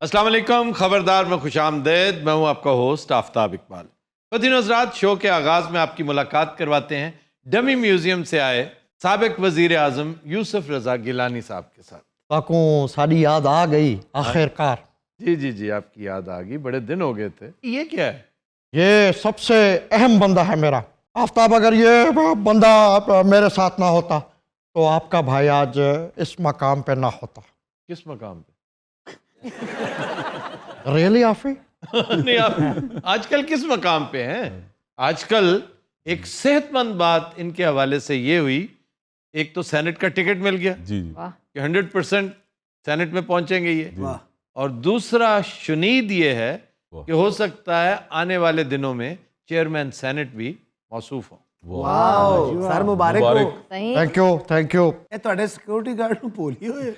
अस्सलाम वालेकुम, खबरदार में खुशामदेद। मैं हूं आपका होस्ट आफ्ताब इकबाल। ख़वातीन हज़रात, शो के आगाज़ में आपकी मुलाकात करवाते हैं डमी म्यूजियम से आए साबिक वज़ीर आज़म यूसुफ रज़ा गिलानी साहब के साथ। पाकों साड़ी याद आ गई आखिरकार। जी जी जी, आपकी याद आ गई, बड़े दिन हो गए थे। ये क्या है? ये सबसे अहम बंदा है मेरा आफ्ताब। अगर ये बंदा मेरे साथ ना होता तो आपका भाई आज इस मकाम पे ना होता। किस मकाम पे? रियली आफी? नहीं, आप आजकल किस मकाम पे हैं? आजकल एक सेहतमंद बात इनके हवाले से ये हुई, एक तो सेनेट का टिकट मिल गया जी कि 100% सेनेट में पहुंचेंगे ये, और दूसरा शुनीद ये है कि हो सकता है आने वाले दिनों में चेयरमैन सेनेट भी मौसूफ हो। ਵਾਓ ਸਰ ਮੁਬਾਰਕ ਹੋ थैंक यू। ਇਹ ਤੁਹਾਡੇ ਸਿਕਿਉਰਿਟੀ ਗਾਰਡ ਨੂੰ ਭੋਲੀ ਹੋਏ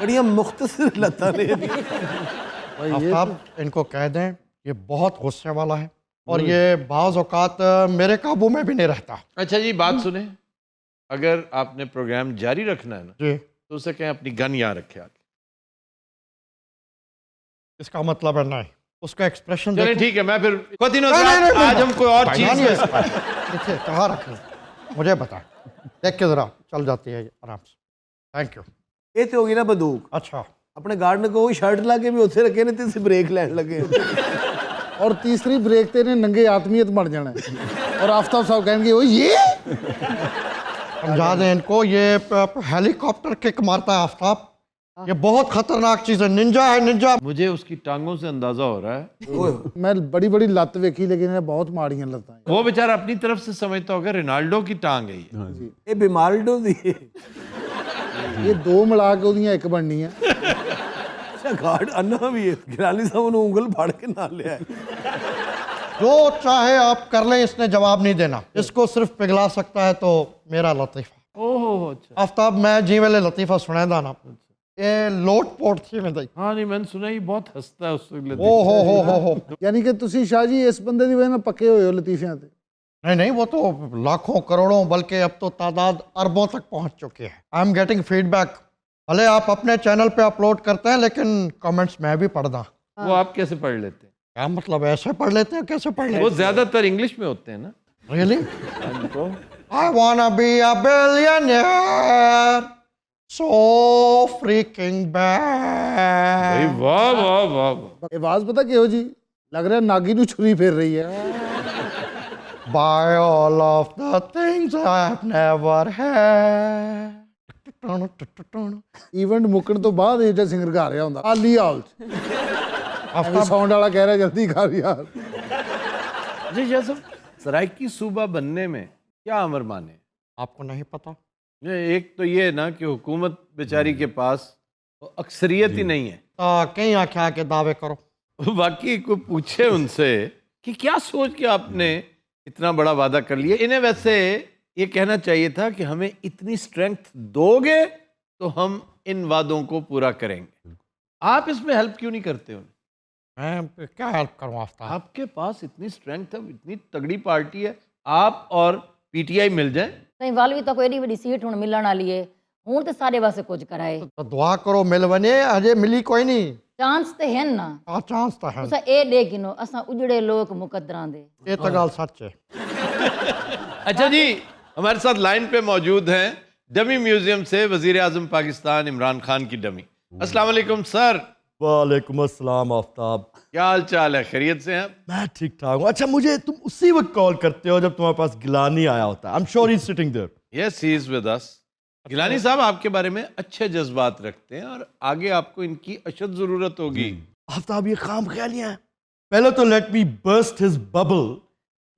ਬੜੀਆਂ ਮੁਖਤਸਰ ਲੱਤਾਂ ਨੇ आफ्ताब इनको कह दें ये बहुत गुस्से वाला है और ये बाज़ औक़ात मेरे काबू में भी नहीं रहता। अच्छा जी, बात सुने, अगर आपने प्रोग्राम जारी रखना है ना जी, तो उसे कहें अपनी गन यहाँ रखे आके। इसका मतलब है नहीं, उसका एक्सप्रेशन चलिए ठीक है, मैं फिर ख़वातीन नहीं, हज़रात, नहीं, आज हम कोई और चीज़ देखिए कहाँ रखना मुझे बता, देख के ज़रा चल जाती है ये आराम से। Thank you. ਇਹ ਤੇ ਹੋ ਗਈ ਨਾ ਬੰਦੂਕ। अच्छा, ਆਪਣੇ ਗਾਰਡ ਨੇ ਕੋਈ ਸ਼ਰਟ ਲਾ ਕੇ ਵੀ ਉੱਥੇ ਰੱਖੇ ਨੇ ਤੇ ਅਸੀਂ ਬ੍ਰੇਕ ਲੈਣ ਲੱਗੇ और तीसरी ब्रेक तेने नंगे आत्मीयत बन जाना है और आफ्ताब साहब कहेंगे ओ ये समझा दें इनको, ये हेलीकॉप्टर किक मारता है आफ्ताब, ये बहुत खतरनाक चीज़ है, निंजा है निंजा। मुझे उसकी टांगों से अंदाजा हो रहा है मैं बड़ी बड़ी लत वेखी लेकिन इन्हें बहुत माड़ियां लत्तां हैं। वो बेचारा अपनी तरफ से समझता होगा रिनाल्डो की टांग है ये। ਇਹ ਬਿਮਾਰਡੋ ਦੀ ये दो मिला के ਉਹਦੀਆਂ ਇੱਕ ਬਣਨੀ ਹੈ। ਅੱਛਾ ਗਾਰਡ ਅੰਨਾ ਵੀ ਹੈ ਗਿਰਾਨੀ ਸਾਹਿਬ ਨੂੰ ਉਂਗਲ ਫੜ ਕੇ ਨਾਲ ਲਿਆ जो चाहे आप कर लें, इसने जवाब नहीं देना, इसको सिर्फ पिघला सकता है तो मेरा लतीफ़ा। ओहो अच्छा। आफ्ताब मैं जी वाले लतीफ़ा सुनेदा ना, ये लोट पोट थी मैं दई। हाँ नहीं, मैंने सुना ये बहुत हंसता है उससे। ओ हो यानी कि ਤੁਸੀਂ शाह जी इस बंदे ਦੀ ਵਜ੍ਹਾ ਨਾਲ ਪੱਕੇ ਹੋਏ ਹੋ ਲਤੀਫਿਆਂ ਤੇ। नहीं, वो तो लाखों करोड़ों बल्कि अब तो तादाद अरबों तक पहुंच चुकी है। I am getting feedback. भले आप अपने चैनल पे अपलोड करते हैं लेकिन कमेंट्स मैं भी पढ़दा। वो आप कैसे पढ़ लेते हैं? क्या मतलब, ऐसे पढ़ लेते हैं? कैसे पढ़ लेते वो ज्यादातर इंग्लिश में होते हैं ना। हैं? Really? I wanna be a billionaire, so freaking भाई bad। वाह वाह वाह वाह। आवाज पता ਕਿਹੋ ਜੀ ਲੱਗ ਰਿਹਾ ਨਾਗੀ ਨੂੰ ਛੁਰੀ ਫੇਰ ਰਹੀ ਹੈ। By all of the things I've never had। Event ਮੁੱਕਣ ਤੋਂ ਬਾਅਦ ਇਹ ਜਿਹਾ ਸਿੰਗਰ ਗਾ ਰਿਹਾ ਹੁੰਦਾ ਆਲੀ ਆਲ ਸਾਊਂਡ ਵਾਲਾ ਕਹਿ ਰਿਹਾ ਜਲਦੀ ਕਰ ਯਾਰ। जी जैसे सराइकी सूबा बनने में क्या अमर माने? आपको नहीं पता? एक तो ये ना कि हुकूमत बेचारी के पास अक्सरियत ही नहीं है। कहीं आके आके दावे करो। बाकी कोई पूछे उनसे कि क्या सोच के आपने इतना बड़ा वादा कर लिया। इन्हें वैसे ये कहना चाहिए था कि हमें इतनी स्ट्रेंथ दोगे तो हम इन वादों को पूरा करेंगे। आप इसमें हेल्प क्यों नहीं करते उन्हें? मैं क्या हेल्प करूँ आफ्ताब? आपके पास इतनी स्ट्रेंथ है, इतनी तगड़ी पार्टी है, आप और पीटीआई मिल जाएं। नहीं वाल भी तो कोई एडी वड्डी सीट हुण मिलण वाली है, हुण ते सारे वास्ते कुछ कराए। तो दुआ करो मिल वने, अजे मिली कोई नहीं। चांस ते हैं ना, चांस तो है। तुसा ए दे गिनो असां उजड़े लोग मुकद्दरां दे। ये तो गल सच है। अच्छा जी, हमारे साथ लाइन पे मौजूद हैं डमी म्यूजियम से वजीर आजम पाकिस्तान इमरान खान की डमी। अस्सलाम वालेकुम सर। वालेकुम अस्सलाम आफ्ताब। क्या हाल चाल है, खैरियत से हैं? मैं ठीक ठाक हूँ। अच्छा, मुझे तुम उसी वक्त कॉल करते हो जब तुम्हारे पास गिलानी आया होता है। I am sure he is sitting there. Yes, he is with us. Gilani साहब आपके बारे में अच्छे जज्बात रखते हैं और आगे आपको इनकी अशद जरूरत होगी। आफ्ताब, ये खाम ख्यालियाँ हैं। पहले तो let me burst his bubble.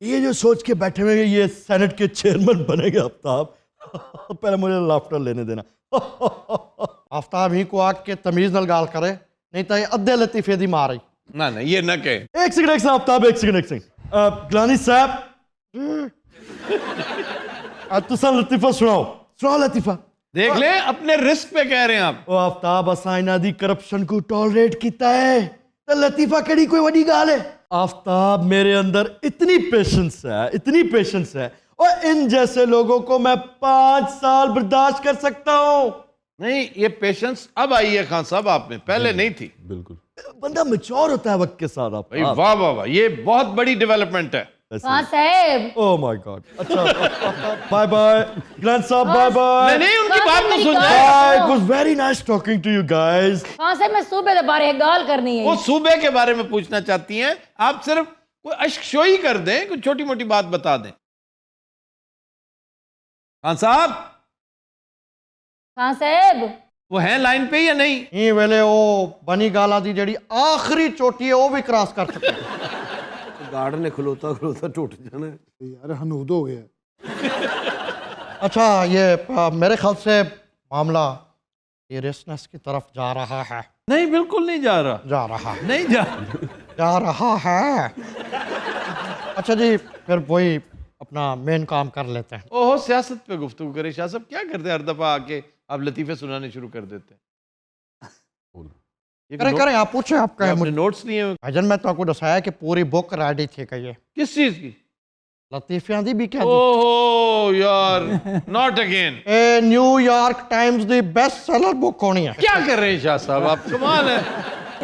ये जो सोच के बैठे हुए ये सेनेट के चेयरमैन बनेगा आफ्ताब, पहले मुझे लाफ्टर लेने देना। आफ्ताब ही को आग के तमीज नल गाल करे, नहीं तो ये अद्धे लतीफे दी मारी। ना ना, ये न कहे। एक सेकंड आफ्ताब, एक सेकंड। गिलानी साहब, तुसा लतीफा सुनाओ लतीफा। देख ले, अपने रिस्क पे कह रहे हैं आप। ओ आफ्ताब, असां इन्हां दी करप्शन को टॉलरेट किया है तो लतीफा केड़ी कोई वड्डी गाल है? आफ्ताब, मेरे अंदर इतनी पेशेंस है और इन जैसे लोगों को मैं 5 साल बर्दाश्त कर सकता हूं। नहीं, ये पेशेंस अब आई है खान साहब आप में, पहले नहीं थी। बिल्कुल। बंदा मैच्योर होता है वक्त के साथ। आप भाई वाह वाह वाह, ये बहुत बड़ी डेवलपमेंट है। खान साहब, ओह माय गॉड। अच्छा, बाय बाय ग्रैंड साहब, बाय बाय। नहीं नहीं, उनकी खान बात साहब, तो मेरी सुन बात जाए। It was very nice talking to you guys. Khan साहब मैं सूबे के बारे में गाल करनी है। वो सूबे के बारे में पूछना चाहती हैं, आप सिर्फ कोई अश्कशोई कर दें, कोई छोटी मोटी बात बता दें। खान साहब, खान साहब, वो हैं लाइन पे या नहीं? ये वेले वो बनी गाला दी जड़ी आखिरी चोटी है वो भी क्रॉस कर चुके हैं। गार्ड ने खलोता खलोता टूट जाना है। यार हनूद हो गया। अच्छा, ये मेरे ख्याल से मामला सीरियसनेस की तरफ जा रहा है। नहीं, बिल्कुल नहीं जा रहा। जा रहा है, नहीं जा जा रहा है। अच्छा जी, फिर वही अपना मेन काम कर लेते हैं। ओहो, सियासत पे गुफ्तगू करें। शाह साहब क्या करते हैं, हर दफा आके आप लतीफे सुनाने शुरू कर देते हैं। ये करें करें, आप पूछे, आप कहें आपने मुझे। नोट्स लिए हैं? भाईजान मैं तो आपको दसाया कि पूरी बुक रेडी थी कहिए किस चीज की? लतीफियां दी भी क्या दी। ओहो यार, not again. A New York times the best seller book होनी है। क्या कर रहे हैं शाह साहब आप, कमाल है,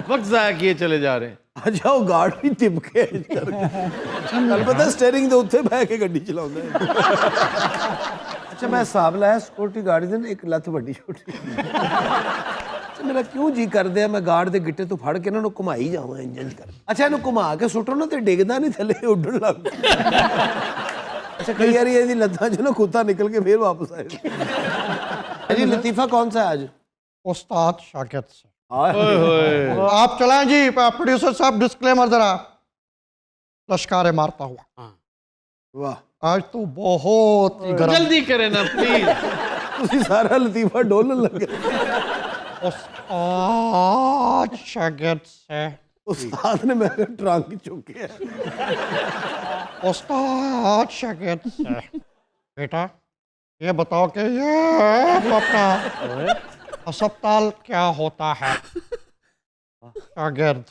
वक्त जाया किए चले जा रहे हैं। आ जाओ, गार्ड भी टिपके कल पता स्टेयरिंग ਦੇ ਉੱਤੇ ਬਹਿ ਕੇ ਗੱਡੀ ਚਲਾਉਂਦਾ ਹੈ। ਅੱਛਾ, ਮੈਂ ਹਿਸਾਬ ਲਾਇਆ ਸਿਕਿਉਰਿਟੀ ਗਾਰਡ ਦੇ ਇੱਕ ਲੱਤ ਵੱਡੀ ਛੋਟੀ। ਅੱਛਾ, ਮੇਰਾ ਕਿਉਂ ਜੀ ਕਰਦੇ ਆ ਮੈਂ ਗਾਰਡ ਦੇ ਗਿੱਟੇ ਤੋਂ ਫੜ ਕੇ ਇਹਨਾਂ ਨੂੰ ਘੁਮਾਈ ਜਾਵਾਂ ਇੰਜਨ ਕਰ। ਅੱਛਾ, ਇਹਨੂੰ ਘੁਮਾ ਕੇ ਸੁੱਟੋ ਨਾ ਤੇ ਡਿੱਗਦਾ ਨਹੀਂ ਥੱਲੇ, ਉੱਡਣ ਲੱਗ ਪਿਆ। ਅੱਛਾ, ਕਈ ਵਾਰੀ ਇਹਦੀ ਲੱਤਾਂ 'ਚ ਨਾ ਕੁੱਤਾ ਨਿਕਲ ਕੇ ਫੇਰ ਵਾਪਸ ਆਏ। जी लतीफ़ा कौन सा है आज? उस्ताद शागिर्द से। ओए होए। आप चलाएं जी प्रोड्यूसर साहब, डिस्क्लेमर जरा। लश्कारे मारता हुआ वाह, आज तो बहुत ही गर्म। जल्दी करें ना प्लीज। ਤੁਸੀਂ ਸਾਰਾ ਲਤੀਫਾ ਡੋਲਣ ਲੱਗੇ। उस्ताद शागिर्द से। उस्ताद ने मेरे ट्रंक चुके। उस्ताद शागिर्द से। बेटा ये बताओ कि ये अपना अस्पताल क्या होता है? शागिर्द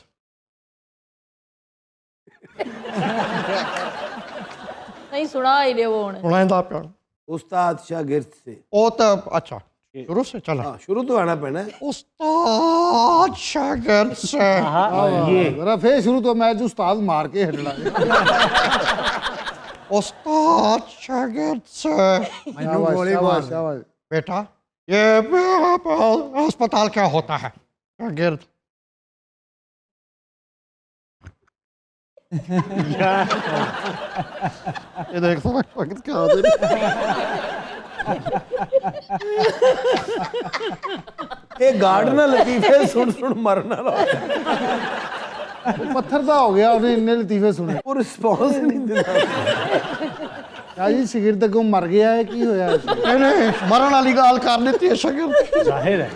नहीं सुना ही दे वो हुण। सुनाइंदा पिया। उस्ताद शागिर्द से। ओ तो अच्छा, शुरू से चला। हाँ, शुरू तो आना पैना है। उस्ताद शागिर्द से। जरा फिर शुरू तो मैच उस्ताद मार के हटना। उस्ताद शागिर्द से। शाबाश शाबाश। बेटा ये अस्पताल क्या होता है? शागिर्द ये देख शागिर्द क्या होता ये गार्ड ना लतीफे सुन सुन मरना ला। पत्थर दा हो गया, उन्हें इन्ने लतीफे सुने। वो रिस्पॉन्स नहीं देता। क्या जी शागिर्द को मर गया है की होया? नहीं मरण वाली गाल कर देती है शागिर्द। जाहिर है।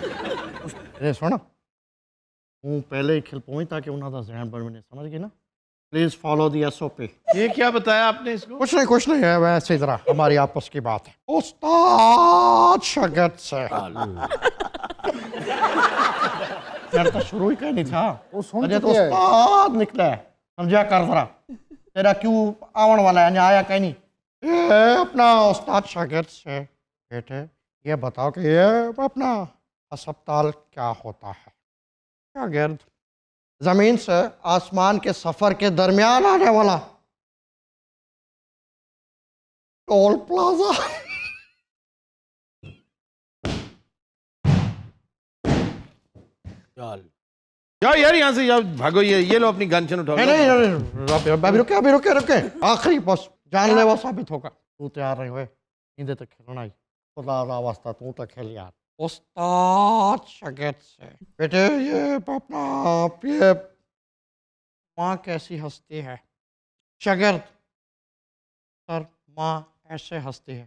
ये सुन, हूँ पहले ही खिल पहुंच ताकि उन्होंने दा ज़हन बन बने, समझ गए ना? Please follow the SOP। ये क्या बताया आपने इसको? कुछ नहीं है, वैसे ही जरा हमारी आपस की बात है। उस्ताद शागिर्द से। यार तो शुरू ही कहनी था। वो सुन अजय तो चुके हैं। उस्ताद निकला है, समझा कर जरा। तेरा क्यों आवन वाला है, आया कहीं नहीं। ये अपना उस्ताद शागिर्द से। बेटे ये बताओ कि ये अपना अस्पताल क्या होता है? शागिर्द जमीन से आसमान के सफर के दरमियान आने वाला टोल प्लाजा। जाओ यार यहाँ से, जाओ भागो। ये लो अपनी गन उठाओ। नहीं, अभी रुके। आखिरी बस जानलेवा साबित होगा। तू तैयार नहीं हुए, नींदे तक खेलना ही खुदा रा वास्ता, तू तो खेल यार। उस्ताद शागिर्द से। बेटे ये अपना ये माँ कैसी हंसती है? शागिर्द सर, माँ ऐसे हंसती है।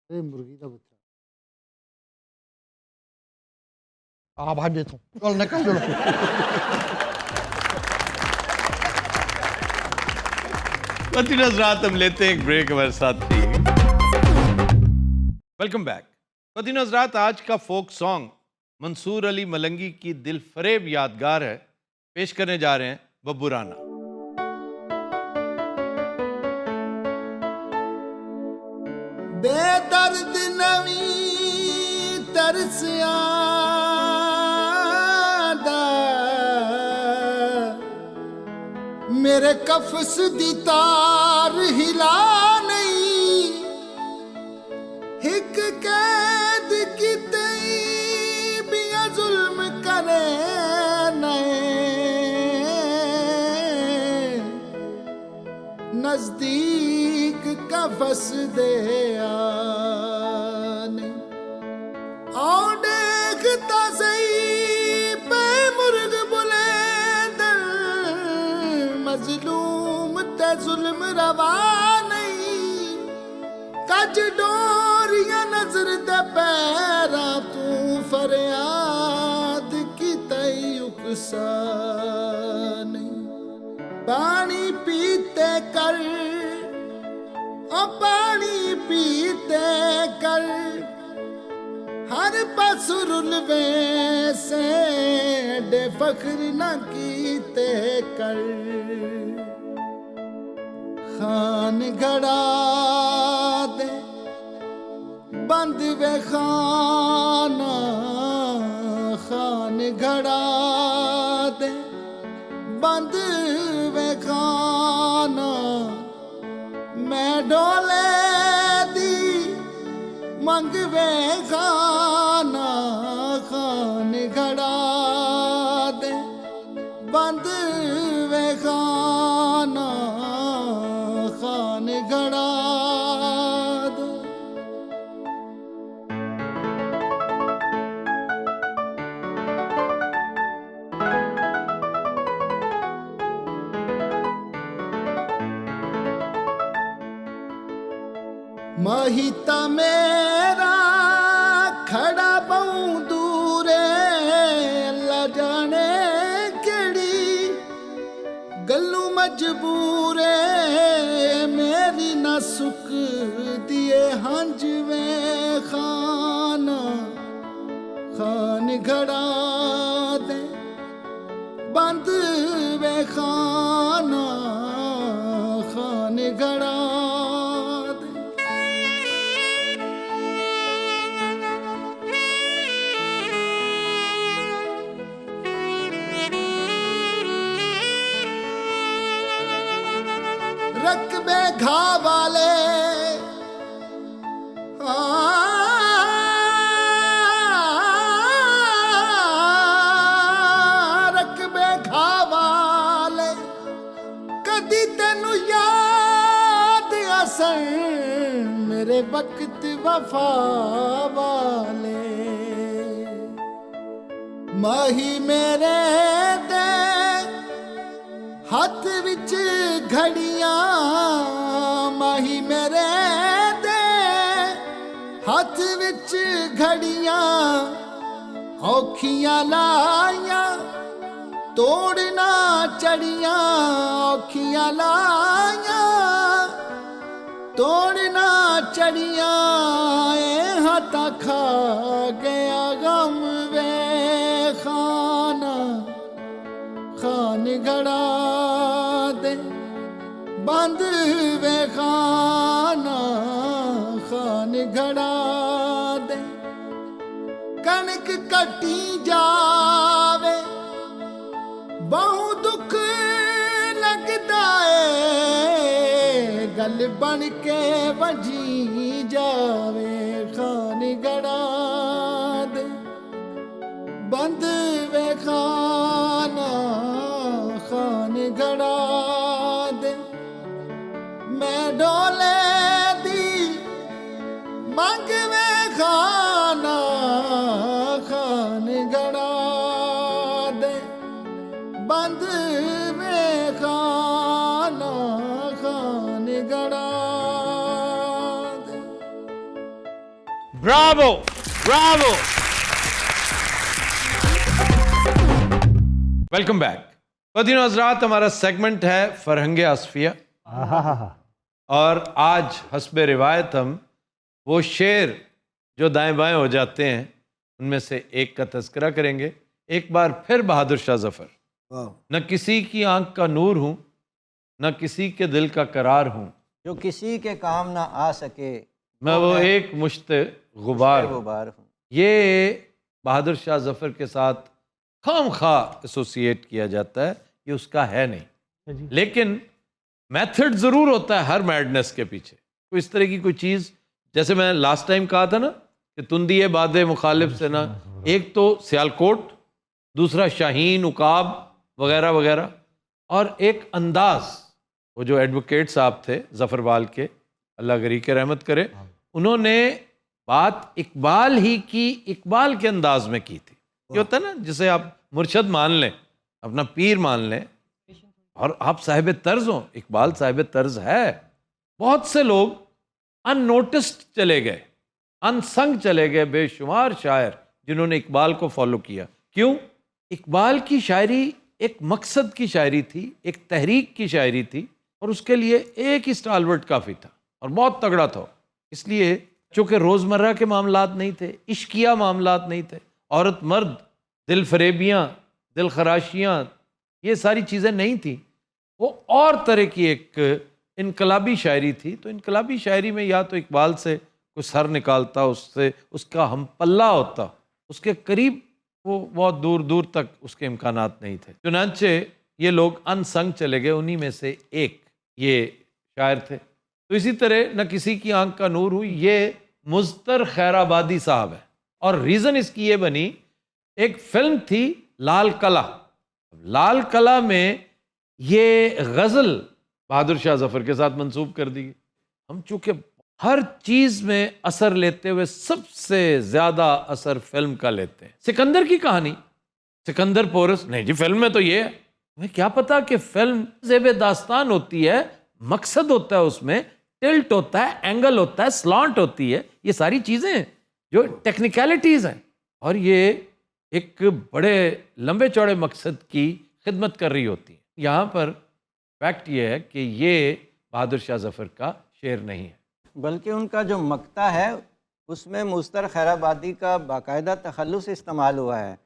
ए मुर्गी का बच्चा। भाग देता हूँ, चल निकल चलो। रात हम लेते हैं एक ब्रेक, हमारे साथ थी। Welcome back. रात आज का फोक सॉन्ग मंसूर अली मलंगी की दिल फरेब यादगार है, पेश करने जा रहे हैं बब्बू राना। ਤਰਸ ਆਂਦਾ ਮੇਰੇ ਕਫਸ ਦੀ ਤਾਰ ਹਿਲਾ ਨਹੀਂ ਇੱਕ ਕੈਦ ਕੀਤੇ ਬਿਆ ਜ਼ੁਲਮ ਕਰੇ ਨਏ ਨਜ਼ਦੀਕ ਕਫਸ ਦੇ ਆਨੇ ਆਉ ਦੇਖਤਾ ਸਹੀ ਪੇ ਮੁਰਗ ਬੁਲੰਦਨ ਮਜ਼ਲੂਮ ਤੇ ਜ਼ੁਲਮ ਰਵਾ ਨਹੀਂ ਕੱਜ ਡੋਰੀਆਂ ਨਜ਼ਰ ਦੇ ਪੈਰਾਂ ਤੂੰ ਫਰਿਆਦ ਕੀਤੀ ਉਕਸਾ ਨਹੀਂ ਪਾਣੀ ਪੀਤੇ ਕਰ ओ पानी पीते कर हर पास रुलवे से डे फख्र न कीते कर खान घड़ा दे बंद वे खाना खान घड़ा दे बंद वे खाना मैं डोले दी मंग वे खाना खान घड़ा दे बंद वे खाना खान घड़ा दे महिता मेरा खड़ा बहु दूरे अल्लाह जाने केड़ी गल्लू मजबूरे मेरी ना सुख दिए हंज वे खाना खान घड़ा दे बंद वे खाना खान घड़ा रकबे घा वाले रकबे घा वाले कदी तेनू याद असन मेरे वक्त वफा वाले माही मेरे दे हथ विच घड़ियां माही मेरे दे हथ विच घड़ियां औखियां लाइयां तोड़ना चढ़ियां औखियां लाइयां तोड़ना चढ़ियां हाथा खा गया गम वे खाना खान घड़ा दे बंद वे खाना खान घड़ा दे कणक कटी जावे बहु दुख लगदा है गल बन के वजी जावे खान घड़ा दे बंद वे खाना खान घड़ा दे मैं डोले दी मंग वे खाना खान घड़ा दे बंद वे खाना खान घड़ा दे। Bravo bravo. Welcome back. पतिनो हज़रात, हमारा सेगमेंट है फरहंग आसफिया और आज हस्बे रिवायत हम वो शेर जो दाएं बाएं हो जाते हैं उनमें से एक का तज़किरा करेंगे। एक बार फिर बहादुर शाह ज़फ़र, न किसी की आंख का नूर हूँ न किसी के दिल का करार हूँ, जो किसी के काम ना आ सके मैं वो एक मुश्त गुबार हूँ। गुबार हूँ। ये बहादुर शाह जफर के साथ खामखा एसोसिएट किया जाता है, ये उसका है नहीं। लेकिन मेथड ज़रूर होता है हर मैडनेस के पीछे। कोई इस तरह की कोई चीज़, जैसे मैं लास्ट टाइम कहा था ना कि तुंदी बादे मुखालिफ से ना, एक तो सियालकोट, दूसरा शाहीन उकाब वगैरह वगैरह, और एक अंदाज, वो जो एडवोकेट साहब थे ज़फ़रवाल के, अल्लाह गरी के रहमत करे, उन्होंने बात इकबाल ही की, इकबाल के अंदाज में की थी। ये होता है ना, जिसे आप मुर्शद मान लें, अपना पीर मान लें, और आप साहिब तर्ज हो। इकबाल साहिब तर्ज है। बहुत से लोग अननोटिस्ड चले गए, अनसंग चले गए, बेशुमार शायर जिन्होंने इकबाल को फॉलो किया। क्यों? इकबाल की शायरी एक मकसद की शायरी थी, एक तहरीक की शायरी थी, और उसके लिए एक ही स्टालवर्ट काफ़ी था और बहुत तगड़ा था। इसलिए चूँकि रोज़मर्रा के मामलात नहीं थे, इश्किया मामलात नहीं थे, औरत मर्द, दिल फरेबियाँ, दिल खराशियाँ, ये सारी चीज़ें नहीं थी। वो और तरह की एक इनकलाबी शायरी थी। तो इनकलाबी शायरी में या तो इकबाल से कोई सर निकालता, उससे उसका हम पल्ला होता, उसके करीब वो बहुत दूर दूर तक उसके इम्कानात नहीं थे। चुनांचे ये लोग अनसंग चले गए, उन्हीं में से एक ये शायर थे। तो इसी तरह न किसी की आंख का नूर हुई, ये मुज़्तर खैराबादी साहब है। और रीज़न इसकी ये बनी, एक फिल्म थी लाल कला। लाल कला में ये गज़ल बहादुर शाह जफ़र के साथ मंसूब कर दी गई। हम चूँकि हर चीज़ में असर लेते हुए सबसे ज़्यादा असर फिल्म का लेते हैं। सिकंदर की कहानी, सिकंदर पोरस, नहीं जी फिल्म में तो ये है। हमें क्या पता कि फिल्म ज़ेब दास्तान होती है, मकसद होता है उसमें, टिल्ट होता है, एंगल होता है, स्लॉन्ट होती है, ये सारी चीज़ें जो टेक्निकलिटीज़ हैं, और ये एक बड़े लंबे चौड़े मकसद की खिदमत कर रही होती है। यहाँ पर फैक्ट ये है कि ये बहादुर शाह जफ़र का शेर नहीं है, बल्कि उनका जो मक्ता है उसमें मुस्तर खैराबादी का बाकायदा तखल्लुस इस्तेमाल हुआ है।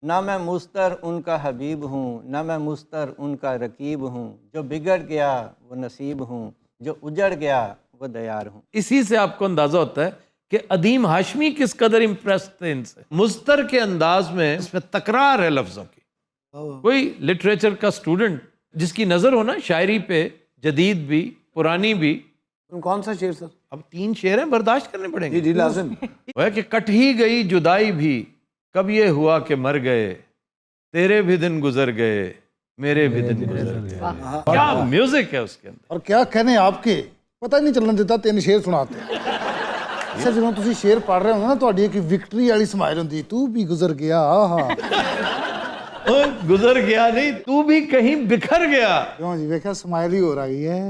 ना मैं मुस्तर उनका हबीब हूँ, ना मैं मुस्तर उनका रकीब हूँ, जो बिगड़ गया वो नसीब हूँ, जो उजड़ गया वो दयार हूँ। इसी से आपको अंदाज़ा होता है कि अदीम हाशमी किस कदर इम्प्रेस थे इनसे। मुस्तर के अंदाज में इसमें तकरार है लफ्ज़ों की। कोई लिटरेचर का स्टूडेंट जिसकी नज़र हो ना शायरी पे, जदीद भी पुरानी भी। कौन सा शेर सर? अब 3 शेर हैं, बर्दाश्त करने पड़ेंगे। जी लाजिम। वह कि कट ही गई जुदाई भी, कब ये हुआ कि मर गए, तेरे भी दिन गुजर गए, मेरे भी दिन गुजर गए। क्या म्यूजिक है उसके अंदर। और क्या कहने आपके, पता ही नहीं चलन देता 3 शेर सुनाते। अच्छा ਜਦੋਂ ਤੁਸੀਂ शेर पढ़ रहे हो ना, ਤੁਹਾਡੀ एक विक्ट्री वाली स्माइल होंदी, तू भी गुजर गया। गुजर गया नहीं, तू भी कहीं बिखर गया। क्यों जी, देखा स्माइल ही हो रही है।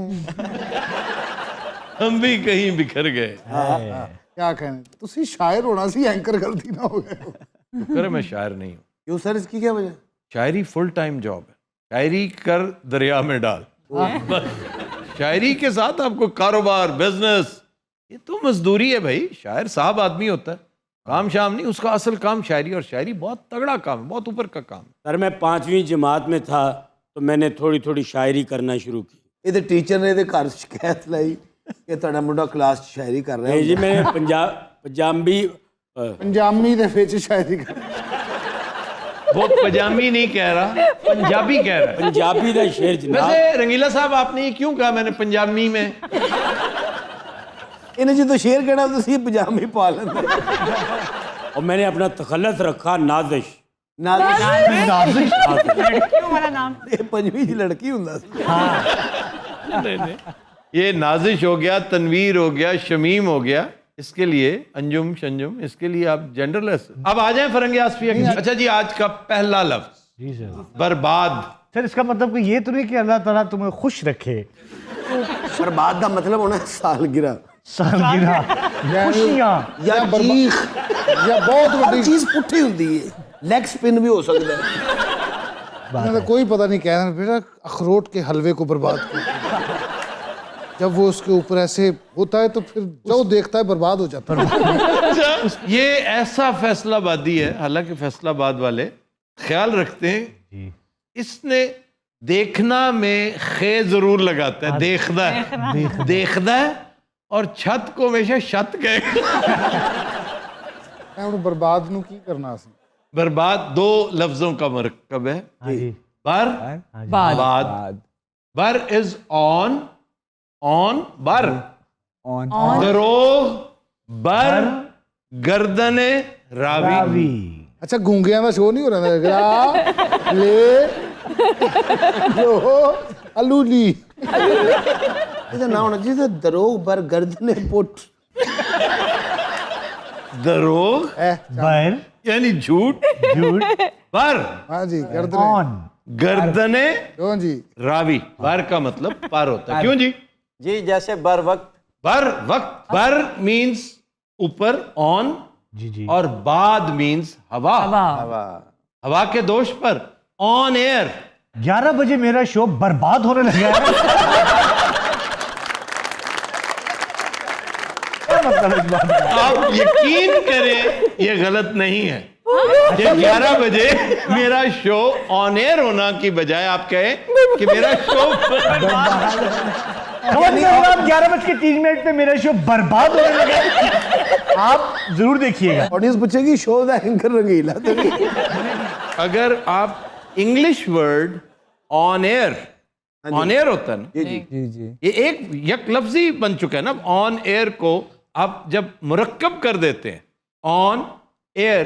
हम भी कहीं बिखर गए। क्या कहने, ਤੁਸੀਂ शायर होना सी, एंकर गलती ना हो गए। शुक्र है मैं शायर नहीं हूँ। क्यों सर, इसकी क्या वजह? शायरी फुल टाइम जॉब है। शायरी कर दरिया में डाल, बस। शायरी के साथ आपको कारोबार, बिजनेस, ये तो मजदूरी है भाई। शायर साहब आदमी होता है, काम शाम नहीं, उसका असल काम शायरी, और शायरी बहुत तगड़ा काम है, बहुत ऊपर का काम है। सर मैं 5वीं जमात में था तो मैंने थोड़ी थोड़ी शायरी करना शुरू की। ਇਹਦੇ ਟੀਚਰ ਨੇ ਇਹਦੇ ਘਰ ਸ਼ਿਕਾਇਤ ਲਾਈ ਕਿ ਤੁਹਾਡਾ ਮੁੰਡਾ ਕਲਾਸ 'ਚ ਸ਼ਾਇਰੀ ਕਰ ਰਿਹਾ नहीं जी मैं पंजाबी पंजाबी दे विच शायरी कर। वो पजामी नहीं कह रहा, पंजाबी कह रहा है। पंजाबी का शेर जनाब। वैसे रंगीला साहब आपने ये क्यों कहा मैंने पंजाबी में? ਇਹਨੇ ਜਦੋਂ ਸ਼ੇਰ ਕਹਿਣਾ ਤੁਸੀਂ ਪਜਾਮੀ ਪਾ ਲੈਂਦੇ। और मैंने अपना तखल्लुस रखा नाजिश। ਇਹ ਪੰਜਵੀਂ ਦੀ ਲੜਕੀ ਹੁੰਦਾ ਸੀ। नहीं, ये नाजिश हो गया, तनवीर हो गया, शमीम हो गया, इसके लिए अंजुम शंजुम, इसके लिए आप जेंडरलेस। अब आ जाएं फरंगी आसफिया की। अच्छा जी, आज का पहला लफ्ज बर्बाद। सर इसका मतलब कि ये तो नहीं कि अल्लाह ताला तुम्हें खुश रखे। बर्बाद का मतलब होना है सालगिरह, सालगिरह, खुशियां, या चीख, या बहुत हर बड़ी चीज पुट्ठी होती है। लेग स्पिन भी हो सकता है। इन्हें तो कोई पता नहीं कहना, बेटा अखरोट के हलवे को बर्बाद किया। जब वो उसके ऊपर ऐसे होता है तो फिर जो देखता है बर्बाद हो जाता है। ये ऐसा फैसलाबादी है, हालांकि फैसलाबाद वाले ख्याल रखते हैं, इसने देखना में खे जरूर लगाता है, देखदा है, देखदा है, और छत को हमेशा छत कहेगा। मैं ਹੁਣ ਬਰਬਾਦ ਨੂੰ ਕੀ ਕਰਨਾ ਸੀ बर्बाद दो लफ्जों का मरकब है बर बाद बर इज ऑन बर दरोग बर गर्दने रावी ਅੱਛਾ ਗੂੰਗਿਆਂ ਦਾ ਸ਼ੋਅ ਨਹੀਂ ਹੋ ਰਿਹਾ ਮੇਰਾ ਲੈ ਲੋ ਅਲੂਲੀ ਇਹਦਾ ਨਾਮ ਹੋਣਾ ਚਾਹੀਦਾ ਦਰੋਗ ਬਰ ਗਰਦਨੇ ਪੁੱਟ दरोग बर यानी झूठ बर हाँ जी गर्दने ऑन गर्दने क्यों जी रावी बर का मतलब पार होता है क्यों जी जी जैसे बर वक्त बर वक्त बर मीन्स ऊपर ऑन जी और बाद मीन्स हवा हवा हवा के दोष पर ऑन एयर 11 बजे मेरा शो बर्बाद होने लगा है क्या मतलब इस बात का? आप यकीन करें ये गलत नहीं है कि 11 बजे मेरा शो ऑन एयर होना की बजाय आप कहें कि मेरा शो समझ में होगा आप 11:03 पे मेरा शो बर्बाद होने लगा है। आप जरूर देखिएगा ऑडियंस पूछेगी शो दा एंकर रंगीला तो अगर आप इंग्लिश वर्ड ऑन एयर होता है ना ये एक यक लफ्जी बन चुका है ना ऑन एयर को आप जब मुरक्कब कर देते हैं ऑन एयर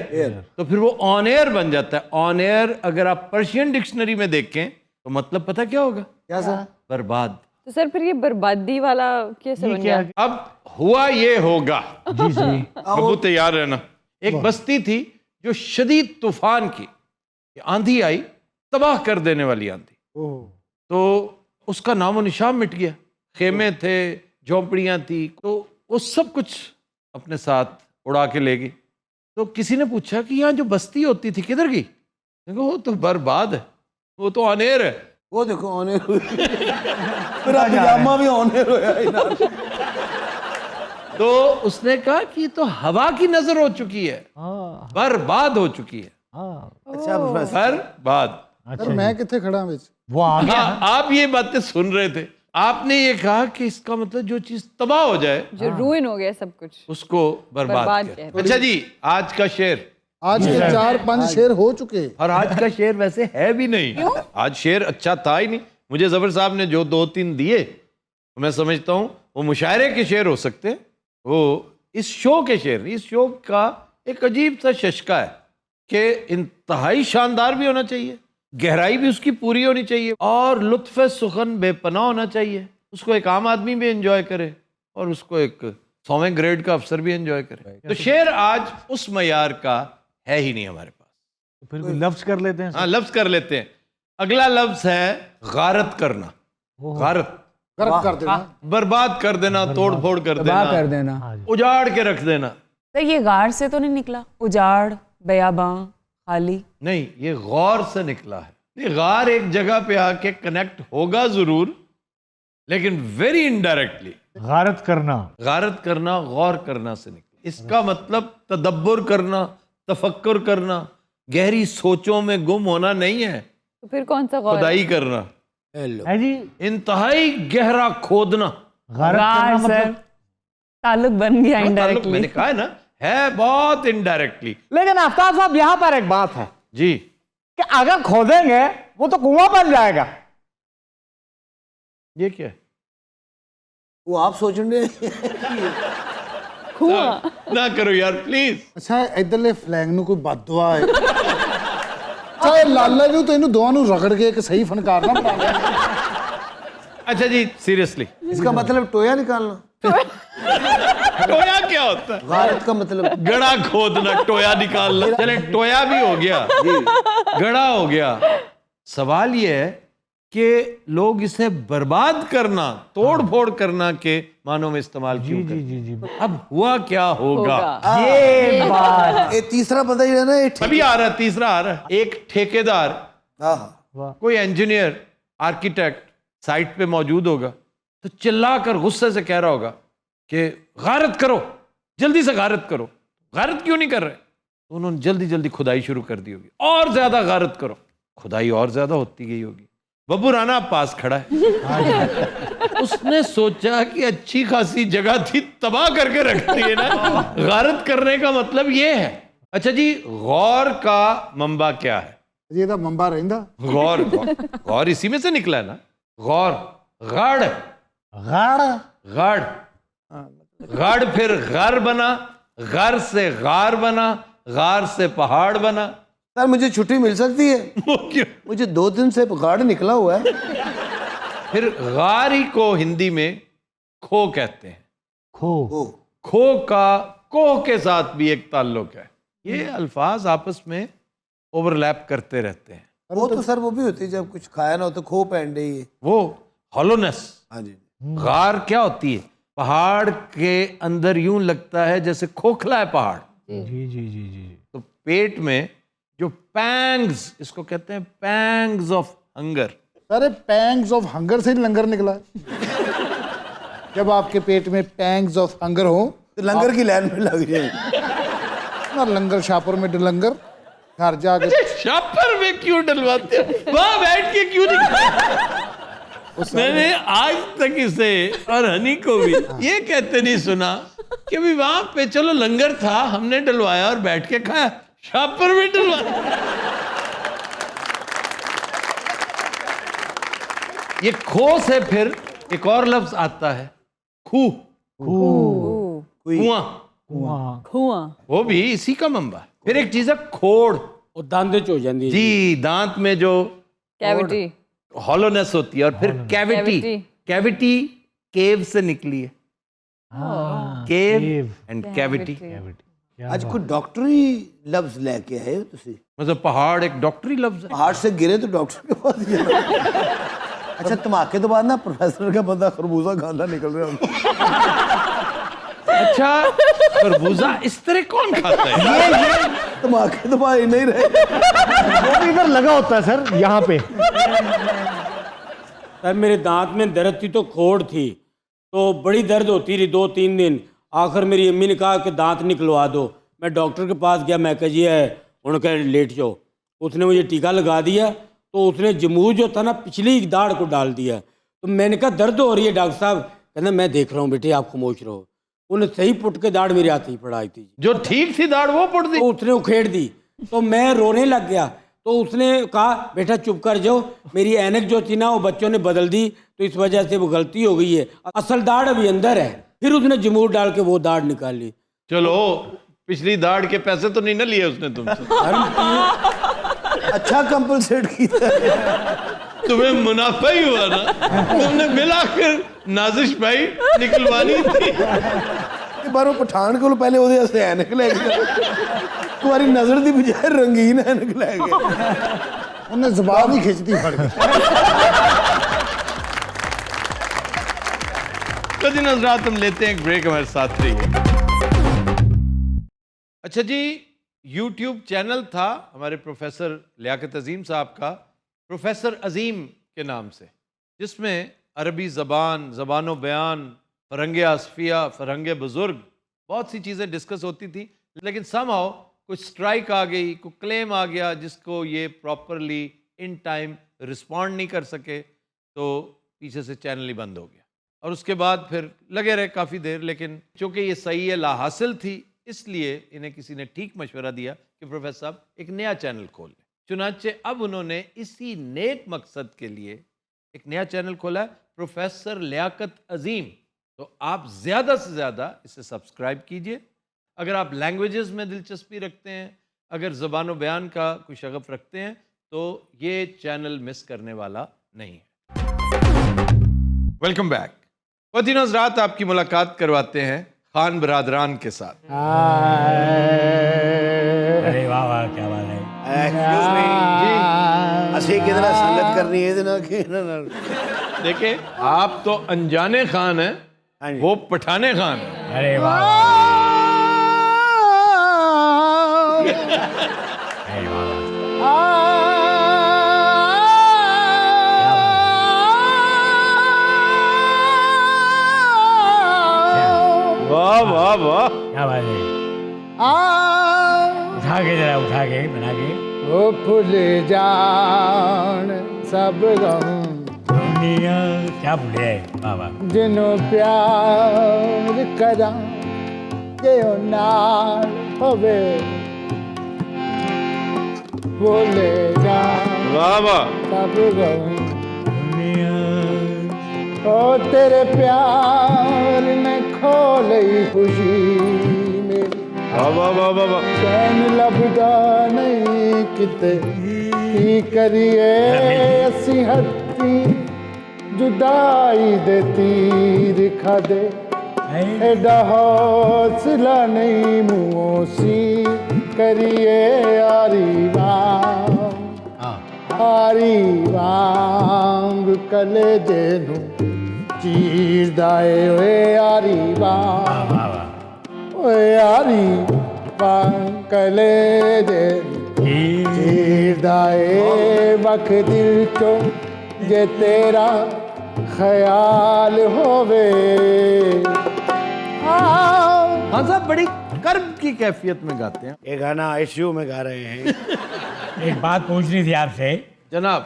तो फिर वो ऑन एयर बन जाता है ऑन एयर अगर आप पर्शियन डिक्शनरी में देखें तो मतलब पता क्या होगा क्या सर बर्बाद तो सर फिर ये बर्बादी वाला कैसे बन गया? अब हुआ ये होगा जी जी बब्बू तैयार रहना एक बस्ती थी जो शदीद तूफान की आंधी आई तबाह कर देने वाली आंधी तो उसका नामो निशान मिट गया खेमे थे झोंपड़ियां थी तो वो सब कुछ अपने साथ उड़ा के ले गई तो किसी ने पूछा कि यहाँ जो बस्ती होती थी किधर गई देखो वो तो बर्बाद है वो तो अनेर है वो देखो ऑनर फिर पजामा भी ऑनर होया इनार तो उसने कहा कि ये तो हवा की नजर हो चुकी है बर्बाद हो चुकी है अच्छा प्रोफेसर बर्बाद सर मैं कितने खड़ा विच वो आ गया हाँ, आप ये बातें सुन रहे थे आपने ये कहा कि इसका मतलब जो चीज तबाह हो जाए जो रूइन हो गया सब कुछ उसको बर्बाद बर्बाद किया। कहते अच्छा जी आज का शेर आज के 4-5 शेर हो चुके और आज का शेर वैसे है भी नहीं आज शेर अच्छा था ही नहीं मुझे जफर साहब ने जो 2-3 दिए मैं समझता हूँ वो मुशायरे के शेर हो सकते हैं वो इस शो के शेर इस शो का एक अजीब सा शशका है कि इंतहाई शानदार भी होना चाहिए गहराई भी उसकी पूरी होनी चाहिए और लुत्फ सुखन बेपनाह होना चाहिए उसको एक आम आदमी भी एंजॉय करे और उसको एक 100वें ग्रेड का अफसर भी एंजॉय करे तो शेर आज उस मयार का है ही नहीं हमारे पास तो फिर कोई लफ्ज कर लेते हैं हाँ लफ्ज कर लेते हैं अगला लफ्ज है गारत करना गारत गर्क कर देना बर्बाद कर देना तोड़ फोड़ कर देना उजाड़ के रख देना तो ये गार से तो नहीं निकला उजाड़ बयाबां खाली नहीं ये गौर से निकला है ये गार एक जगह पे आके कनेक्ट होगा जरूर लेकिन वेरी इनडायरेक्टली गारत करना गौर करना से निकला इसका मतलब तदब्बुर करना तफक्कुर करना गहरी सोचों में गुम होना नहीं है तो फिर कौन सा गौर खुदाई करना है जी इंतहाई गहरा खोदना गारत करना सर मतलब ताल्लुक बन गया ताल्लुक इनडायरेक्टली मैंने कहा है ना है बहुत इनडायरेक्टली लेकिन आफ्ताब साहब यहाँ पर एक बात है जी कि अगर खोदेंगे वो तो कुआं बन जाएगा ये क्या है वो आप सोच रहे ना करो यार प्लीज ਅੱਛਾ ਇਧਰਲੇ ਫਲੈਂਗ ਨੂੰ ਕੋਈ ਬਦਦੁਆ ਹੈ ਚਾਹੇ ਲਾਲਾ ਨੂੰ ਤੇ ਇਹਨੂੰ ਦੋਵਾਂ ਨੂੰ ਰਗੜ ਕੇ ਇੱਕ ਸਹੀ ਫਨਕਾਰ ਨਾ ਬਣਾ ਲਿਆ अच्छा जी सीरियसली इसका मतलब टोया निकालना टोया क्या होता है गारत का मतलब गड़ा खोदना टोया निकालना चले टोया भी हो गया गड़ा हो गया सवाल ये है कि लोग इसे बर्बाद करना तोड़ फोड़ करना के मानों में इस्तेमाल क्यों जी करते जी जी हैं? अब हुआ क्या होगा ये बात ये तीसरा पता ही है ना ये अभी आ रहा है तीसरा आ रहा है एक ठेकेदार हाँ कोई इंजीनियर आर्किटेक्ट साइट पे मौजूद होगा तो चिल्लाकर गुस्से से कह रहा होगा कि गारत करो जल्दी से गारत करो गारत क्यों नहीं कर रहे तो उन्होंने जल्दी जल्दी खुदाई शुरू कर दी होगी और ज्यादा गारत करो खुदाई और ज्यादा होती गई होगी बब्बू राना पास खड़ा है उसने सोचा कि अच्छी खासी जगह थी तबाह करके रख दी है ना गारत करने का मतलब ये है अच्छा जी, गौर का मंबा क्या है? ये तो मंबा रहंदा गौर गौर गौर इसी में से निकला है ना। गौर गढ़ गढ़ गढ़ फिर घर बना, घर से गार बना, गार से पहाड़ बना। सर मुझे छुट्टी मिल सकती है? वो क्यों? मुझे 2 दिन से गार्ड निकला हुआ है। फिर गार ही को हिंदी में खो कहते हैं। ओ, खो का कोह के साथ भी एक ताल्लुक है। ये अल्फाज आपस में ओवरलैप करते रहते हैं। वो तो सर वो भी होती है जब कुछ खाया ना हो तो खो पहन रही है। वो हॉलोनेस। हाँ जी। गार क्या होती है? पहाड़ के अंदर यूं लगता है जैसे खोखला है पहाड़। जी। तो पेट में जो पैंग्स, इसको कहते हैं पैंग्स ऑफ हंगर। अरे पैंग्स ऑफ हंगर से ही लंगर निकला है। जब आपके पेट में पैंग्स ऑफ हंगर हो तो लंगर की लाइन में लग जाए ना, लंगर शापर में डलंगर, घर जाके शापर में क्यों डलवाते हो? वहां बैठ के क्यों नहीं? मैंने आज तक इसे और हनी को भी ये कहते नहीं सुना कि भी वहां पे चलो लंगर था, हमने डलवाया और बैठ के खाया। शापर में डलवा। ये खो से फिर एक और लफ्ज आता है, खूह, कुआं। कुआं। वो भी इसी का मंबा है। फिर एक चीज है खोड़। वो दांदे च हो जाती है जी, दांत में जो कैविटी। हॉलोनेस होती है। और फिर कैविटी। कैविटी केव से निकली है। Cave and cavity. आज कोई डॉक्टरी लफ्ज लेके आए हो तुसी? मतलब पहाड़ एक डॉक्टरी लफ्ज है। पहाड़ से गिरे तो डॉक्टर के पास गया। अच्छा, धमाके तो बाद ना प्रोफेसर का बंदा खरबूजा खाना निकल रहा है। अच्छा, खरबूजा इस तरह कौन खाता है? ये धमाके तो बाद नहीं रहे। वो भी इधर लगा होता है सर, यहाँ पे। सर मेरे दांत में दर्द थी तो खोड़ थी, तो बड़ी दर्द होती रही 2-3 दिन। आखिर मेरी अम्मी ने कहा कि दांत निकलवा दो। मैं डॉक्टर के पास गया, मैं कहा जी है उन्होंने कहा लेट जाओ। उसने मुझे टीका लगा दिया तो उसने जमूर जो था ना पिछली दाढ़ को डाल दिया। तो मैंने कहा दर्द हो रही है डॉक्टर साहब? कहना मैं देख रहा हूँ बेटे, आप खामोश रहो। उन्हें सही पुट के दाढ़ मेरे हाथ ही पड़ाई थी। जो ठीक थी दाढ़ वो पुट दी। तो उसने उखेड़ दी तो मैं रोने लग गया। तो उसने कहा बेटा चुप कर जाओ, मेरी ऐनक जो थी ना वो बच्चों ने बदल दी, तो इस वजह से वो गलती हो गई है, असल दाढ़ अभी अंदर है। फिर उसने जमूर डाल के वो दाढ़ निकाल ली। चलो, पिछली दाढ़ के पैसे तो नहीं ना लिए उसने तुमसे? अच्छा कंपलसेट किया। तुम्हें मुनाफा ही हुआ ना। तुमने मिलाकर नाजिश भाई निकलवानी थी। बार पठान को पहले ਉਹਦੇ ਵਾਸਤੇ ਐਨਕ ਲੈ ਕੇ तुम्हारी नजर दी बजाय रंगीन ऐनक ले गए। उन्हें जबान ही खिंचती फड़ गई। तो दिन हज़रात हम लेते हैं एक ब्रेक, हमारे साथ रहिए। अच्छा जी, YouTube चैनल था हमारे प्रोफेसर लियाकत अजीम साहब का, प्रोफेसर अजीम के नाम से, जिसमें अरबी ज़बान, ज़बानो बयान, फ़रंग आसफिया, फ़रंग बुज़ुर्ग, बहुत सी चीज़ें डिस्कस होती थी। लेकिन समहाउ कुछ स्ट्राइक आ गई, कुछ क्लेम आ गया जिसको ये प्रॉपरली इन टाइम रिस्पॉन्ड नहीं कर सके, तो पीछे से चैनल ही बंद हो गया। और उसके बाद फिर लगे रहे काफ़ी देर, लेकिन चूँकि ये सही है ला हासिल थी, इसलिए इन्हें किसी ने ठीक मशवरा दिया कि प्रोफेसर साहब एक नया चैनल खोल लें। चुनांचे अब उन्होंने इसी नेक मकसद के लिए एक नया चैनल खोला है, प्रोफेसर लियाकत अजीम। तो आप ज़्यादा से ज़्यादा इसे सब्सक्राइब कीजिए। अगर आप लैंग्वेजेस में दिलचस्पी रखते हैं, अगर ज़बान व बयान का कोई शगफ रखते हैं, तो ये चैनल मिस करने वाला नहीं है। Welcome back. वतीन हज़रात, आपकी मुलाकात करवाते हैं खान बरादरान के साथ। अरे वाह वाह, क्या बात है। एक्सक्यूज मी जी, ਅਸੀਂ किधर संगत करनी है ना कि देखे, आप तो अनजाने खान हैं, वो पठाने खान हैं। अरे वाह वाह वाह वाह, क्या बात है। उठा के जरा, उठा के बना के। वो भूल जान सब गम दुनिया क्या भूले। वाह वाह। जिन्हों प्यार करा के नाल होवे वो ले जा वाह वाह। सब गम ओ तेरे प्यार में खो लई खुशी मेरी वाह वाह वाह वाह वाह। चैन लभदा नहीं किते की करिए असी हत्ती जुदाई दे तीर खा दे एडा हौसला नहीं मुँह सी करिए यारी आरी वांग कले जेनू चीर दाए ओए यारी वांग ओए यारी वांग कले जेनू चीर दाए वख दिल चो जे तेरा ख्याल होवे। हाँ साहब बड़ी कर्म की कैफियत में गाते हैं। ये गाना आईसीयू में गा रहे हैं। एक बात पूछनी थी आपसे। जनाब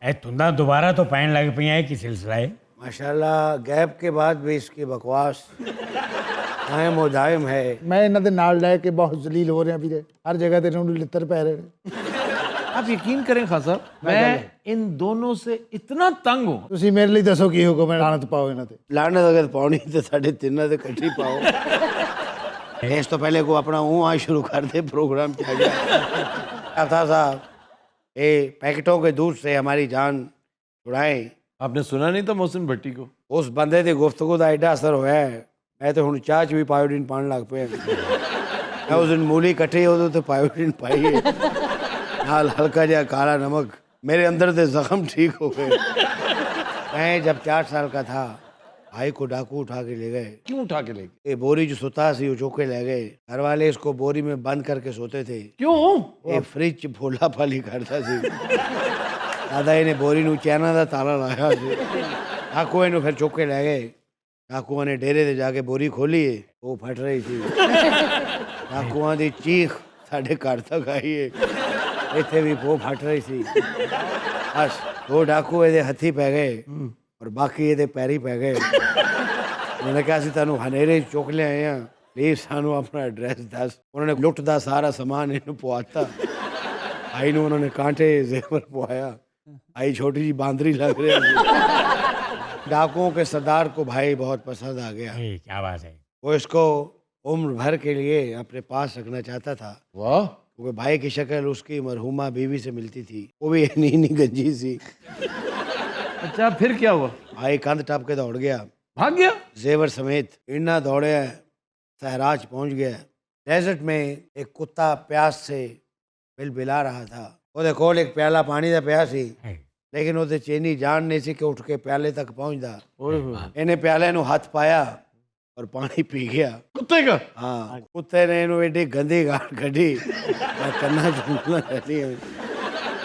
ए तुंदा दोबारा तो पैन लग पई है कि सिलसिला है? माशाल्लाह गैप के बाद भी इसकी बकवास कायम और दायम है। मैं इन्हां दे नाल रह के बहुत जलील हो रहा वीरे, हर जगह ते इन्हां नूं लित्तर पै रहे ने। आप यकीन करें खान साहब, मैं इन दोनों से इतना तंग हूँ। ਤੁਸੀਂ ਮੇਰੇ ਲਈ ਦੱਸੋ ਕੀ ਹੁਕਮ ਹੈ, ਲਾਨਤ ਪਾਓ ਇਹਨਾਂ ਤੇ। लानत अगर पाउनी तो साढ़े तिना से कट्ठी पाओ। इस तो पहले को अपना आ शुरू कर दे प्रोग्राम क्या गया था साहब। ये पैकेटों के दूध से हमारी जान छुड़ाएं। आपने सुना नहीं था मोहसिन भट्टी को? उस बंदे की गुफ्तगू का एडा असर होया है, मैं तो हूँ चाह च भी पायोडीन पान लग पे। मैं उस दिन मूली कट्ठी उदों तो पायोडीन पाई है, नाल हल्का जहा काला नमक। मेरे अंदर से जख्म ठीक हो गए। मैं जब 4 साल का था, भाई को डाकू उठा के ले गए। क्यों उठा के ले गए? ये बोरी जो सोता सी वो चौके ले गए। घर वाले इसको बोरी में बंद करके सोते थे। क्यों? ये फ्रिज च भोला फाली करता सी। दादा इन्हें बोरी नू चैना दा ताला लाया सी। डाकू इन्हें फिर चौके ले गए। डाकुआ ने डेरे ते जाके बोरी खोली है, वो फट रही थी। डाकुआ दी चीख साढ़े घर तक आई है, इत्थे भी वो फट रही थी। बस 2 डाकू ये हथी पै गए और बाकी ये पैरी पै गए। उन्होंने कहा सी तेन हनेरे चुक ले आए हैं, प्लीज सानू अपना एड्रैस दस। उन्होंने लुट दा सारा समान इन्हू पवाता। आई नू उन्होंने कांटे जेवर पवाया। आई छोटी जी बांदरी लग रही थी। डाकुओं के सरदार को भाई बहुत पसंद आ गया। क्या बात है। वो इसको उम्र भर के लिए अपने पास रखना चाहता था। वाह। क्योंकि भाई की शक्ल उसकी मरहुमा बीवी से मिलती थी, वो भी नीनी गंजी सी। अच्छा फिर क्या हुआ? भाई कंध टप के दौड़ गया, भाग गया जेवर समेत। इन्ना दौड़े सहराज पहुंच गया। डेजर्ट में एक कुत्ता प्यास से बिलबिला रहा था। ਉਹਦੇ ਕੋਲ एक प्याला पानी का पिया सी, लेकिन ਉਹਦੇ चीनी जान नहीं सी कि उठ के प्याले तक पहुंचता। इन्हें प्याले नू हाथ पाया और पानी पी गया। कुत्ते का? हाँ, कुत्ते ने इन्हू एडी गंदी गाल कढ़ी, मैं कन्ना चूमना रहती है।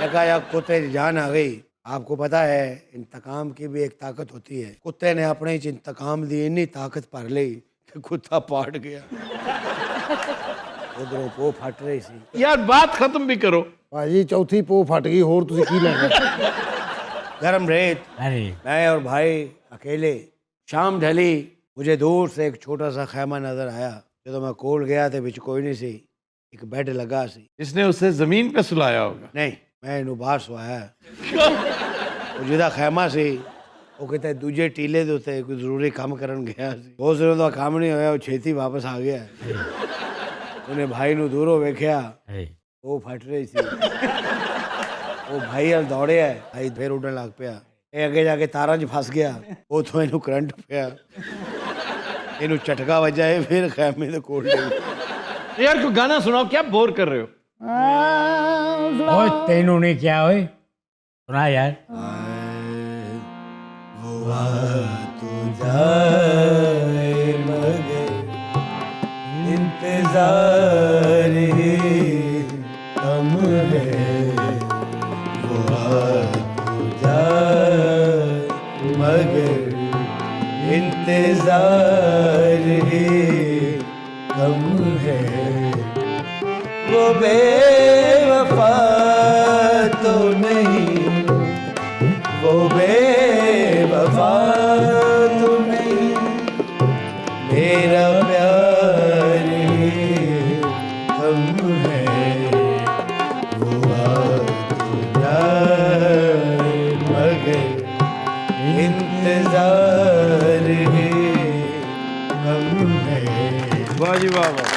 कहा यार कुत्ते की जान आ गई। आपको पता है इंतकाम की भी एक ताकत होती है। कुत्ते ने अपने इंतकाम दी इन्नी ताकत भर ली कि कुत्ता पाट गया। उधरों पो फट रही सी। यार बात खत्म भी करो। ਭਾਜੀ ਚੌਥੀ ਪੋ ਫਟ ਗਈ, ਹੋਰ ਤੁਸੀਂ ਕੀ ਲੈਣਾ? गरम रेत, अरे मैं और भाई अकेले। शाम ढली, मुझे दूर से एक छोटा सा खैमा नजर आया। जो मैं कोल गया तो बिच कोई नहीं सी, एक बेड लगा सी। इसने उसे जमीन पे सुलाया होगा। नहीं, मैं इनू बाहर सुआया। वो जिदा खैमा सी, वो किते दूजे टीले दे उत्ते कोई जरूरी काम करन गया सी। बहुत दिनों का काम नहीं होया, वो छेती वापस आ गया। उन्हें भाई नू दूरों वेख्या, वो फट रही थी। वो भाई हल दौड़े है, भाई फिर उड़न लग पिया। ये अगे जाके तारा च फस गया, उथों इनू करंट पिया, इनू झटका वजा, है फिर खैमे दे कोल ले गया। यार कोई गाना सुनाओ, क्या बोर कर रहे हो? ओए तेनू नहीं क्या ओए, सुना यार। इंतजार ही कम है, वो मगर इंतजार ही कम है। वो बेवफा तो नहीं, वो बेवफा तो नहीं, मेरा प्यार ही कम है। वो वाह वाह।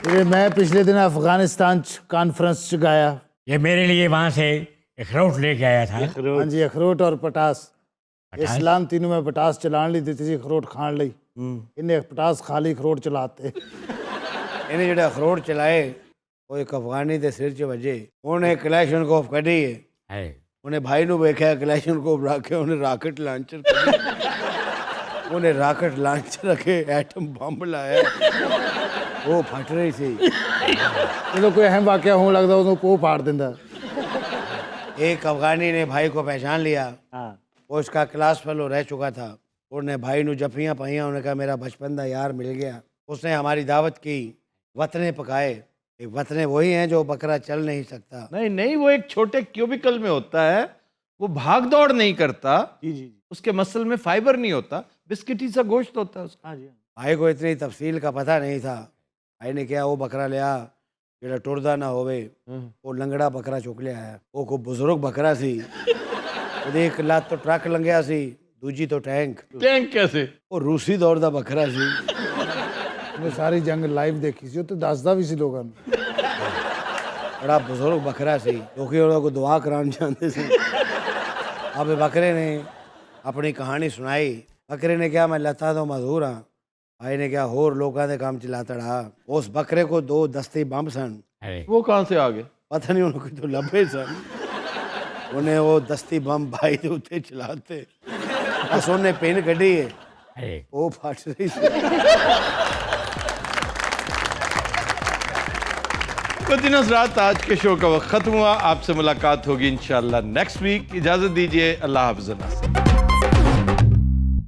ये मैं पिछले दिन अफगानिस्तान कॉन्फ्रेंस च गया। ये मेरे लिए वहाँ से अखरोट लेके आया था। हाँ जी, अखरोट और पटास। इस्लाम तीनों में पटास चलान ली दी थी, अखरोट खान ली। इन्हें पटास खा ली, अखरोट चलाते। ਇਹਨੇ ਜਿਹੜੇ ਅਖਰੋਟ ਚਲਾਏ ਉਹ ਇੱਕ ਅਫਗਾਨੀ ਦੇ ਸਿਰ 'ਚ ਵੱਜੇ। ਉਹਨੇ ਕਲੈਸ਼ਨਕੋਫ ਕੱਢੀ ਹੈ। ਉਹਨੇ ਭਾਈ ਨੂੰ ਵੇਖਿਆ ਕਲੈਸ਼ਨਕੋਫ ਰੱਖ ਕੇ ਉਹਨੇ ਰਾਕਟ ਲਾਂਚਰ ਕੱਢੀ। ਉਹਨੇ ਰਾਕਟ ਲਾਂਚਰ ਰੱਖੇ ਐਟਮ ਬੰਬ ਲਾਇਆ। ਉਹ ਫਟ ਰਹੀ ਸੀ। ਜਦੋਂ ਕੋਈ ਅਹਿਮ ਵਾਕਿਆ ਹੋਣ ਲੱਗਦਾ ਉਦੋਂ ਪੋਹ ਪਾੜ ਦਿੰਦਾ। एक अफगानी ने भाई को पहचान लिया। वो उसका क्लास फेलो रह चुका था। उसने भाई ਨੂੰ ਜੱਫੀਆਂ ਪਾਈਆਂ। ਉਹਨੇ कहा मेरा बचपन का यार मिल गया। उसने हमारी दावत की, वतने पकाए। वतने वही हैं जो बकरा चल नहीं सकता। नहीं नहीं, वो एक छोटे क्यूबिकल में होता है, वो भाग दौड़ नहीं करता। जी जी, उसके मसल में फाइबर नहीं होता, बिस्किटी सा गोश्त होता है उसका। भाई को इतनी तफसील का पता नहीं था। भाई ने क्या वो बकरा लिया ਜਿਹੜਾ ਟੁਰਦਾ ਨਾ ਹੋਵੇ। ਉਹ ਲੰਗੜਾ ਬੱਕਰਾ ਚੁੱਕ ਲਿਆ ਹੈ। ਉਹ ਕੋਈ ਬਜ਼ੁਰਗ ਬੱਕਰਾ ਸੀ। ਉਹਦੀ ਇੱਕ ਲੱਤ ਤੋਂ ਟਰੱਕ ਲੰਘਿਆ ਸੀ, ਦੂਜੀ ਤੋਂ ਟੈਂਕ। टैंक कैसे? ਉਹ ਰੂਸੀ ਦੌਰ ਦਾ ਬੱਕਰਾ ਸੀ। ਉਹਨੇ ਸਾਰੀ ਜੰਗ ਲਾਈਵ ਦੇਖੀ ਸੀ, ਉਹ ਤੇ ਦੱਸਦਾ ਵੀ ਸੀ ਲੋਕਾਂ ਨੂੰ। बड़ा बुजुर्ग बकरा सी। लोग को दुआ कराने जाते थे। अब बकरे ने अपनी कहानी सुनाई। बकरे ने क्या, मैं लता तो मजदूर हाँ। भाई ने क्या, होर लोगों के काम चलाता रहा। उस बकरे को 2 दस्ती बम सन। वो कहाँ से आ गए? पता नहीं उनको तो लभे सन। उन्हें वो दस्ती बम भाई के उत्ते चलाते। बस उन्हें पिन कढ़ी है, वो फट रही सी। तो दिनों रात आज के शो का वक्त खत्म हुआ। आपसे मुलाकात होगी इंशाल्लाह नेक्स्ट वीक। इजाजत दीजिए, अल्लाह हाफ़िज़।